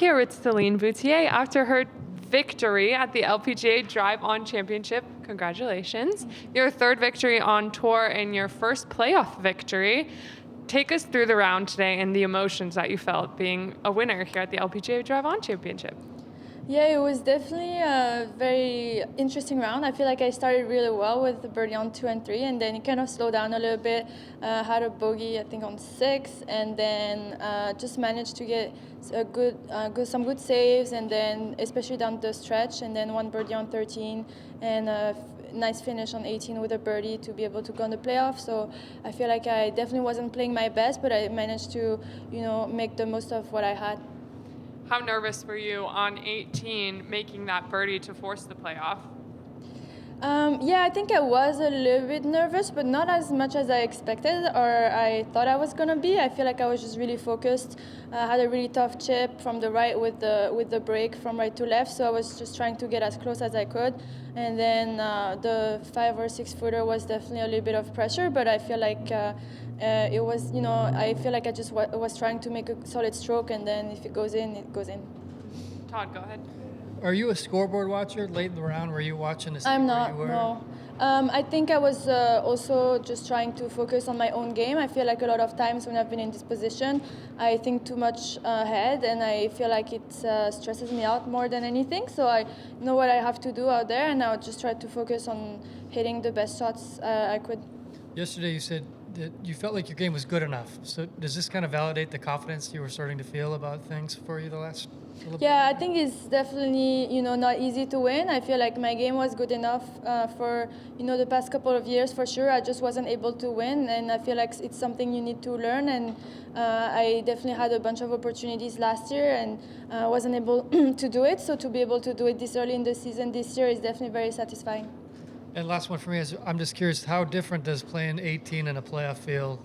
here with Celine Boutier after her victory at the LPGA Drive-On Championship. Congratulations. Your third victory on tour and your first playoff victory. Take us through the round today and the emotions that you felt being a winner here at the LPGA Drive-On Championship. Yeah, it was definitely a very interesting round. I feel like I started really well with the birdie on 2 and 3, and then it kind of slowed down a little bit. Had a bogey, I think, on 6, and then just managed to get some good saves, and then especially down the stretch, and then one birdie on 13, and a nice finish on 18 with a birdie to be able to go on the playoff. So I feel like I definitely wasn't playing my best, but I managed to, make the most of what I had. How nervous were you on 18 making that birdie to force the playoff? Yeah, I think I was a little bit nervous, but not as much as I expected or I thought I was gonna be. I feel like I was just really focused. I had a really tough chip from the right with the break from right to left, so I was just trying to get as close as I could. And then the 5 or 6 footer was definitely a little bit of pressure, but I feel like it was, I feel like I just was trying to make a solid stroke, and then if it goes in, it goes in. Todd, go ahead. Are you a scoreboard watcher late in the round? Were you watching to see I'm where not, you were? no. I think I was also just trying to focus on my own game. I feel like a lot of times when I've been in this position, I think too much ahead, and I feel like it stresses me out more than anything. So I know what I have to do out there, and I'll just try to focus on hitting the best shots I could. Yesterday you said that you felt like your game was good enough. So does this kind of validate the confidence you were starting to feel about things for you the last little bit? Yeah, I think it's definitely, not easy to win. I feel like my game was good enough for, the past couple of years for sure. I just wasn't able to win, and I feel like it's something you need to learn. And I definitely had a bunch of opportunities last year and wasn't able to do it. So to be able to do it this early in the season this year is definitely very satisfying. And last one for me is, I'm just curious, how different does playing 18 in a playoff feel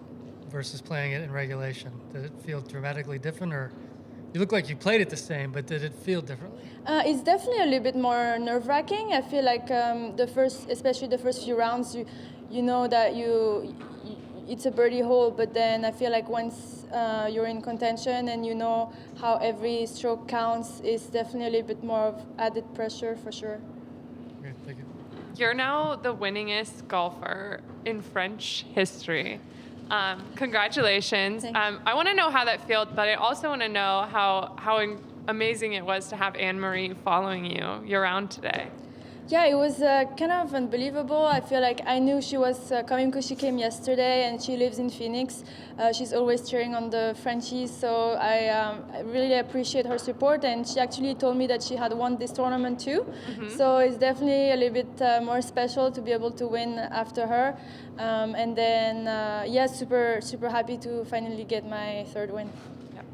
versus playing it in regulation? Did it feel dramatically different, or you look like you played it the same, but did it feel differently? It's definitely a little bit more nerve-wracking. I feel like especially the first few rounds, you know that it's a birdie hole, but then I feel like once you're in contention and you know how every stroke counts, it's definitely a little bit more of added pressure for sure. Okay, thank you. You're now the winningest golfer in French history. Congratulations. I want to know how that felt, but I also want to know how amazing it was to have Anne-Marie following your round today. Yeah, it was kind of unbelievable. I feel like I knew she was coming because she came yesterday and she lives in Phoenix. She's always cheering on the Frenchies, so I really appreciate her support. And she actually told me that she had won this tournament too. Mm-hmm. So it's definitely a little bit more special to be able to win after her. And then, super, super happy to finally get my third win.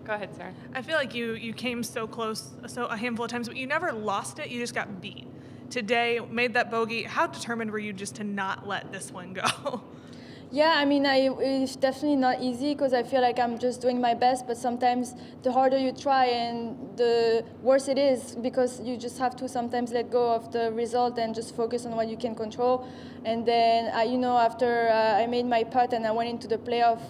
Go ahead, Sarah. I feel like you came so close a handful of times, but you never lost it. You just got beat. Today, made that bogey. How determined were you just to not let this one go? Yeah, I mean, it's definitely not easy because I feel like I'm just doing my best, but sometimes the harder you try and the worse it is because you just have to sometimes let go of the result and just focus on what you can control. And then, after I made my putt and I went into the playoff,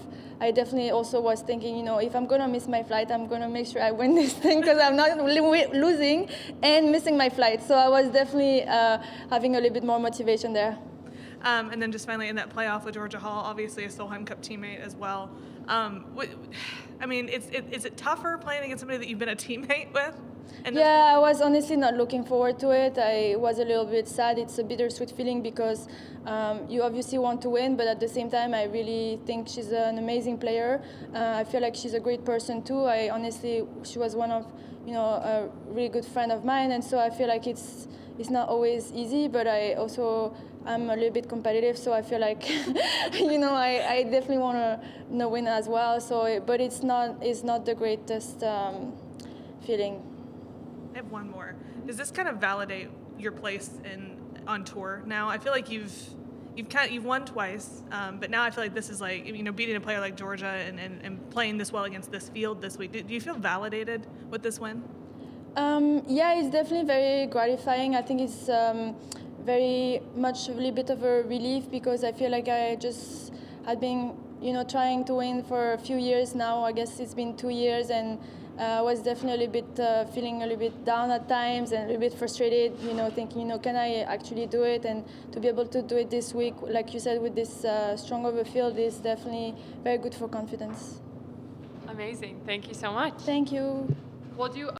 I definitely also was thinking, if I'm going to miss my flight, I'm going to make sure I win this thing because I'm not losing and missing my flight. So I was definitely having a little bit more motivation there. And then just finally in that playoff with Georgia Hall, obviously a Solheim Cup teammate as well. Is it tougher playing against somebody that you've been a teammate with? Yeah, I was honestly not looking forward to it. I was a little bit sad. It's a bittersweet feeling because you obviously want to win, but at the same time, I really think she's an amazing player. I feel like she's a great person too. She was one of, a really good friend of mine, and so I feel like it's not always easy, but I'm a little bit competitive, so I feel like, I definitely want to win as well. So, but it's not the greatest feeling. I have one more. Does this kind of validate your place on tour now? I feel like you've won twice, but now I feel like this is like, beating a player like Georgia and playing this well against this field this week. Do you feel validated with this win? Yeah, it's definitely very gratifying. I think it's very much a little bit of a relief because I feel like I just had been, trying to win for a few years now. I guess it's been 2 years, and I was definitely a bit feeling a little bit down at times and a little bit frustrated, thinking, can I actually do it? And to be able to do it this week, like you said, with this strong overfield is definitely very good for confidence. Amazing. Thank you so much. Thank you. We'll do